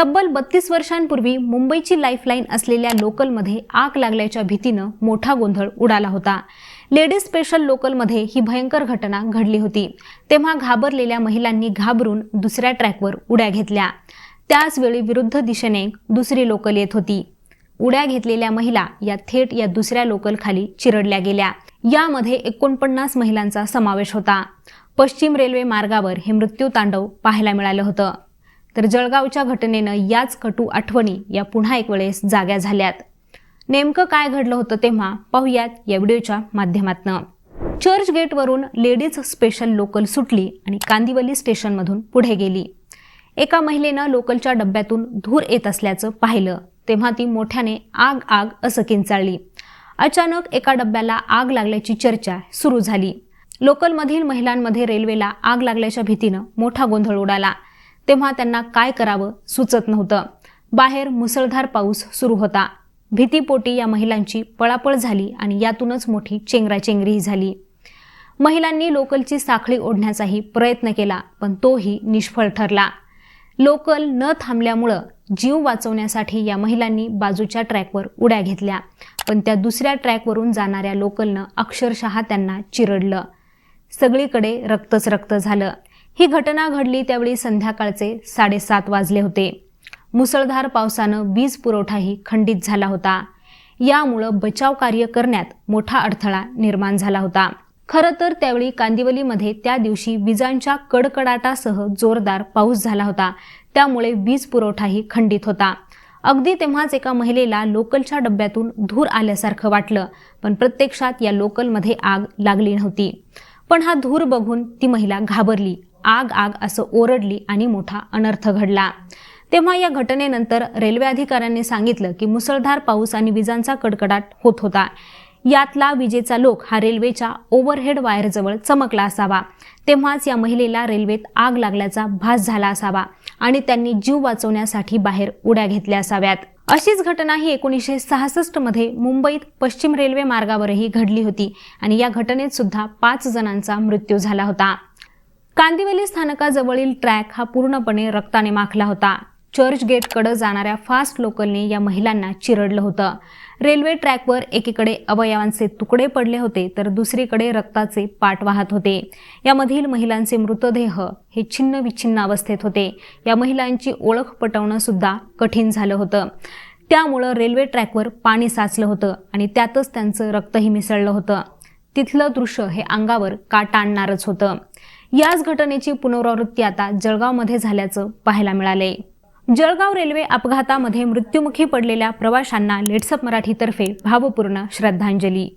तब्बल 32 वर्षांपूर्वी मुंबईची लाईफलाईन असलेल्या लोकलमध्ये आग लागल्याच्या भीतीनं मोठा गोंधळ उडाला होता। लेडीज स्पेशल लोकलमध्ये ही भयंकर घटना घडली होती। तेव्हा घाबरलेल्या महिलांनी घाबरून दुसऱ्या ट्रॅकवर उड्या घेतल्या। त्याच वेळी विरुद्ध दिशेने दुसरी लोकल येत होती। उड्या घेतलेल्या महिला या थेट या दुसऱ्या लोकल खाली चिरडल्या गेल्या। यामध्ये 49 महिलांचा समावेश होता। पश्चिम रेल्वे मार्गावर हे मृत्यू तांडव पाहायला मिळालं होतं। तर जळगावच्या घटनेनं याच कटू आठवणी या पुन्हा एक वेळेस जाग्या झाल्यात। नेमकं काय घडलं होतं तेव्हा पाहूयात या व्हिडिओच्या माध्यमातून। चर्चगेटवरून लेडीज स्पेशल लोकल सुटली आणि कांदिवली स्टेशनमधून पुढे गेली। एका महिलेनं लोकलच्या डब्यातून धूर येत असल्याचं पाहिलं, तेव्हा ती मोठ्याने आग आग असं किंचाळली। अचानक एका डब्याला आग लागल्याची चर्चा सुरू झाली। लोकलमधील महिलांमध्ये रेल्वेला आग लागल्याच्या भीतीनं मोठा गोंधळ उडाला। तेव्हा त्यांना काय करावं सुचत नव्हतं। बाहेर मुसळधार पाऊस सुरू होता। भीतीपोटी या महिलांची पळापळ झाली आणि यातूनच मोठी चेंगराचेंगरी झाली। महिलांनी लोकलची साखळी ओढण्याचाही प्रयत्न केला, पण तोही निष्फळ ठरला। लोकल न थांबल्यामुळं जीव वाचवण्यासाठी या महिलांनी बाजूच्या ट्रॅकवर उड्या घेतल्या, पण त्या दुसऱ्या ट्रॅकवरून जाणाऱ्या लोकलनं अक्षरशः त्यांना चिरडलं। सगळीकडे रक्तच रक्त झालं। ही घटना घडली त्यावेळी संध्याकाळचे 7:30 वाजले होते। मुसळधार पावसानं वीज पुरवठाही खंडित झाला होता। यामुळं बचाव कार्य करण्यात मोठा अडथळा निर्माण झाला होता। खरं तर त्यावेळी कांदिवलीमध्ये त्या दिवशी विजांच्या कडकडाटासह जोरदार पाऊस झाला होता, त्यामुळे वीज पुरवठाही खंडित होता। अगदी तेव्हाच एका महिलेला लोकलच्या डब्यातून धूर आल्यासारखं वाटलं, पण प्रत्यक्षात या लोकलमध्ये आग लागली नव्हती। पण हा धूर बघून ती महिला घाबरली, आग आग असं ओरडली आणि मोठा अनर्थ घडला। तेव्हा या घटनेनंतर रेल्वे अधिकाऱ्यांनी सांगितलं की मुसळधार पाऊस आणि विजांचा कडकडाट होत होता। यातला विजेचा लोक हा रेल्वेच्या ओव्हरहेड वायरजवळ चमकला असावा, तेव्हाच या महिलेला रेल्वेत आग लागल्याचा भास झाला असावा आणि त्यांनी जीव वाचवण्यासाठी बाहेर उड्या घेतल्या असाव्यात। अशीच घटना ही 1966 मध्ये मुंबईत पश्चिम रेल्वे मार्गावरही घडली होती आणि या घटनेत सुद्धा 5 जणांचा मृत्यू झाला होता। कांदिवली स्थानकाजवळील ट्रॅक हा पूर्णपणे रक्ताने माखला होता। चर्चगेटकडे जाणाऱ्या फास्ट लोकलने या महिलांना चिरडलं होतं। रेल्वे ट्रॅकवर एकीकडे अवयवांचे तुकडे पडले होते, तर दुसरीकडे रक्ताचे पाट वाहत होते। यामधील महिलांचे मृतदेह हे छिन्न विच्छिन्न अवस्थेत होते। या महिलांची ओळख पटवणं सुद्धा कठीण झालं होतं। त्यामुळं रेल्वे ट्रॅकवर पाणी साचलं होतं आणि त्यातच त्यांचं रक्तही मिसळलं होतं। तिथलं दृश्य हे अंगावर काटा आणणारच होतं। याच घटनेची पुनरावृत्ती आता जळगावमध्ये झाल्याचं पाहायला मिळाले। जळगाव रेल्वे अपघातामध्ये मृत्युमुखी पडलेल्या प्रवाशांना लेट्सअप मराठीतर्फे भावपूर्ण श्रद्धांजली।